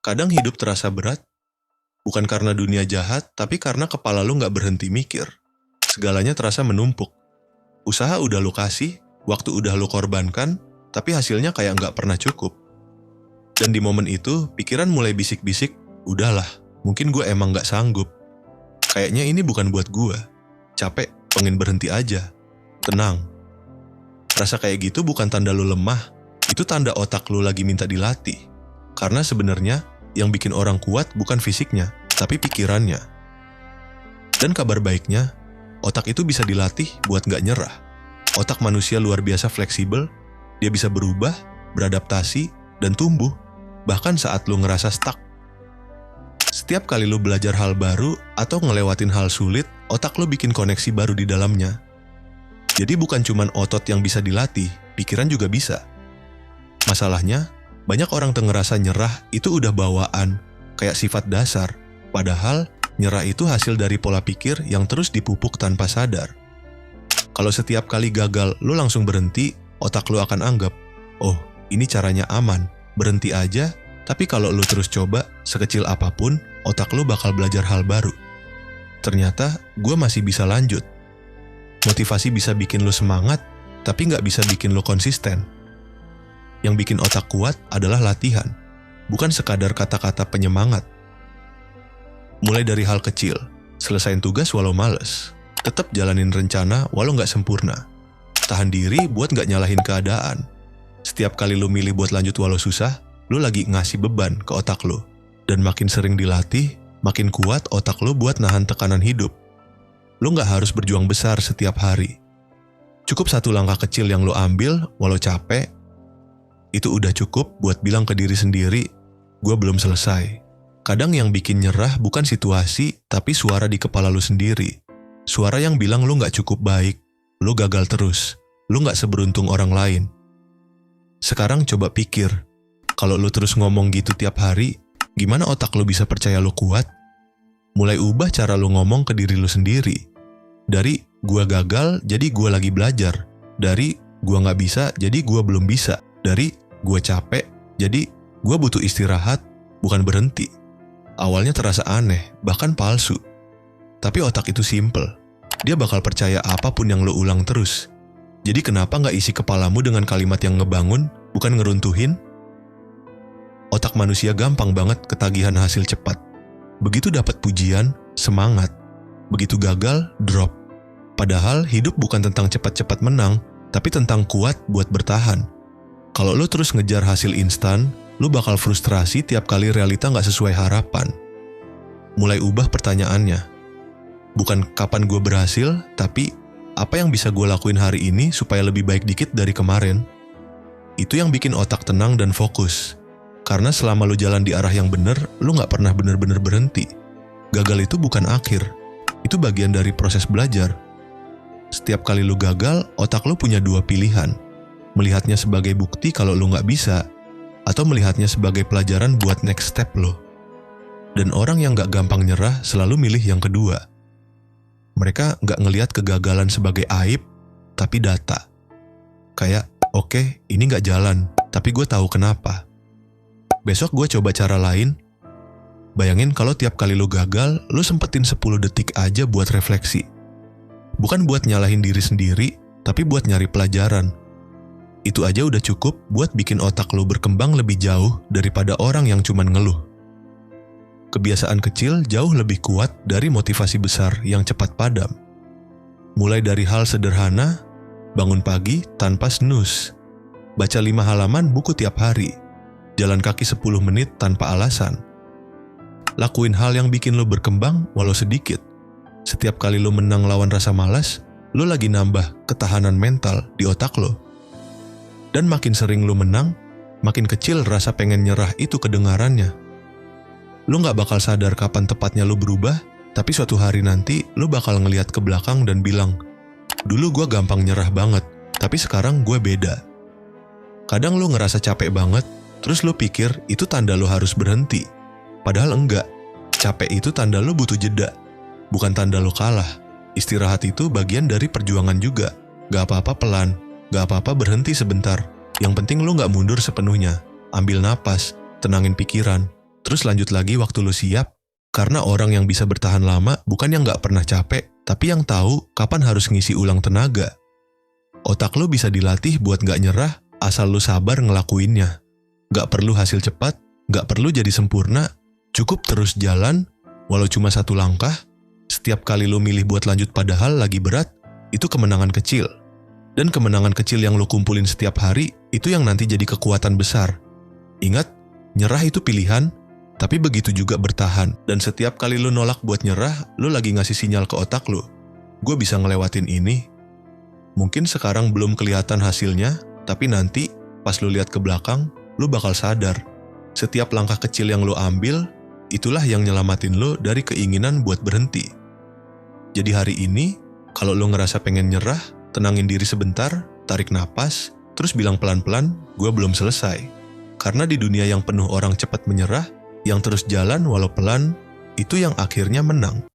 Kadang hidup terasa berat, bukan karena dunia jahat, tapi karena kepala lu gak berhenti mikir. Segalanya terasa menumpuk. Usaha udah lu kasih, waktu udah lu korbankan, tapi hasilnya kayak gak pernah cukup. Dan di momen itu, pikiran mulai bisik-bisik, udahlah, mungkin gue emang gak sanggup. Kayaknya ini bukan buat gue. Capek, pengen berhenti aja. Tenang. Rasa kayak gitu bukan tanda lu lemah, itu tanda otak lu lagi minta dilatih. Karena sebenarnya, yang bikin orang kuat bukan fisiknya, tapi pikirannya. Dan kabar baiknya, otak itu bisa dilatih buat gak nyerah. Otak manusia luar biasa fleksibel, dia bisa berubah, beradaptasi, dan tumbuh, bahkan saat lu ngerasa stuck. Setiap kali lu belajar hal baru atau ngelewatin hal sulit, otak lu bikin koneksi baru di dalamnya. Jadi bukan cuman otot yang bisa dilatih, pikiran juga bisa. Masalahnya, banyak orang ngerasa nyerah itu udah bawaan, kayak sifat dasar. Padahal, nyerah itu hasil dari pola pikir yang terus dipupuk tanpa sadar. Kalau setiap kali gagal, lu langsung berhenti, otak lu akan anggap, oh, ini caranya aman, berhenti aja. Tapi kalau lu terus coba, sekecil apapun, otak lu bakal belajar hal baru. Ternyata, gue masih bisa lanjut. Motivasi bisa bikin lu semangat, tapi nggak bisa bikin lu konsisten. Yang bikin otak kuat adalah latihan, bukan sekadar kata-kata penyemangat. Mulai dari hal kecil, selesain tugas walau males, tetap jalanin rencana walau nggak sempurna. Tahan diri buat nggak nyalahin keadaan. Setiap kali lu milih buat lanjut walau susah, lu lagi ngasih beban ke otak lu. Dan makin sering dilatih, makin kuat otak lu buat nahan tekanan hidup. Lu nggak harus berjuang besar setiap hari. Cukup satu langkah kecil yang lu ambil, walau capek, itu udah cukup buat bilang ke diri sendiri, gue belum selesai. Kadang yang bikin nyerah bukan situasi, tapi suara di kepala lu sendiri. Suara yang bilang lu gak cukup baik, lu gagal terus, lu gak seberuntung orang lain. Sekarang coba pikir, kalau lu terus ngomong gitu tiap hari, gimana otak lu bisa percaya lu kuat? Mulai ubah cara lu ngomong ke diri lu sendiri. Dari, gue gagal, jadi gue lagi belajar. Dari, gue gak bisa, jadi gue belum bisa. Dari, gue capek, jadi gue butuh istirahat, bukan berhenti. Awalnya terasa aneh, bahkan palsu. Tapi otak itu simple. Dia bakal percaya apapun yang lo ulang terus. Jadi kenapa gak isi kepalamu dengan kalimat yang ngebangun, bukan ngeruntuhin? Otak manusia gampang banget ketagihan hasil cepat. Begitu dapat pujian, semangat. Begitu gagal, drop. Padahal hidup bukan tentang cepat-cepat menang, tapi tentang kuat buat bertahan. Kalau lu terus ngejar hasil instan, lu bakal frustrasi tiap kali realita gak sesuai harapan. Mulai ubah pertanyaannya. Bukan kapan gue berhasil, tapi apa yang bisa gue lakuin hari ini supaya lebih baik dikit dari kemarin. Itu yang bikin otak tenang dan fokus. Karena selama lu jalan di arah yang bener, lu gak pernah bener-bener berhenti. Gagal itu bukan akhir. Itu bagian dari proses belajar. Setiap kali lu gagal, otak lu punya dua pilihan. Melihatnya sebagai bukti kalau lu gak bisa, atau melihatnya sebagai pelajaran buat next step lo. Dan orang yang gak gampang nyerah selalu milih yang kedua. Mereka gak ngelihat kegagalan sebagai aib, tapi data. Kayak, oke, ini gak jalan, tapi gue tahu kenapa. Besok gue coba cara lain. Bayangin kalau tiap kali lu gagal, lu sempetin 10 detik aja buat refleksi. Bukan buat nyalahin diri sendiri, tapi buat nyari pelajaran. Itu aja udah cukup buat bikin otak lu berkembang lebih jauh daripada orang yang cuman ngeluh. Kebiasaan kecil jauh lebih kuat dari motivasi besar yang cepat padam. Mulai dari hal sederhana, bangun pagi tanpa snooze, baca 5 halaman buku tiap hari, jalan kaki 10 menit tanpa alasan. Lakuin hal yang bikin lu berkembang walau sedikit. Setiap kali lu menang lawan rasa malas, lu lagi nambah ketahanan mental di otak lu. Dan makin sering lu menang, makin kecil rasa pengen nyerah itu kedengarannya. Lu gak bakal sadar kapan tepatnya lu berubah, tapi suatu hari nanti lu bakal ngeliat ke belakang dan bilang, dulu gue gampang nyerah banget, tapi sekarang gue beda. Kadang lu ngerasa capek banget, terus lu pikir itu tanda lu harus berhenti. Padahal enggak, capek itu tanda lu butuh jeda, bukan tanda lu kalah. Istirahat itu bagian dari perjuangan juga, gak apa-apa pelan. Gak apa-apa berhenti sebentar. Yang penting lu gak mundur sepenuhnya. Ambil napas, tenangin pikiran. Terus lanjut lagi waktu lu siap, karena orang yang bisa bertahan lama bukan yang gak pernah capek, tapi yang tahu kapan harus ngisi ulang tenaga. Otak lu bisa dilatih buat gak nyerah asal lu sabar ngelakuinnya. Gak perlu hasil cepat, gak perlu jadi sempurna, cukup terus jalan, walau cuma satu langkah. Setiap kali lu milih buat lanjut padahal lagi berat, itu kemenangan kecil. Dan kemenangan kecil yang lu kumpulin setiap hari, itu yang nanti jadi kekuatan besar. Ingat, nyerah itu pilihan, tapi begitu juga bertahan. Dan setiap kali lu nolak buat nyerah, lu lagi ngasih sinyal ke otak lu, gue bisa ngelewatin ini. Mungkin sekarang belum kelihatan hasilnya, tapi nanti pas lu lihat ke belakang, lu bakal sadar. Setiap langkah kecil yang lu ambil, itulah yang nyelamatin lu dari keinginan buat berhenti. Jadi hari ini, kalau lu ngerasa pengen nyerah, tenangin diri sebentar, tarik napas, terus bilang pelan-pelan, gue belum selesai. Karena di dunia yang penuh orang cepat menyerah, yang terus jalan walau pelan, itu yang akhirnya menang.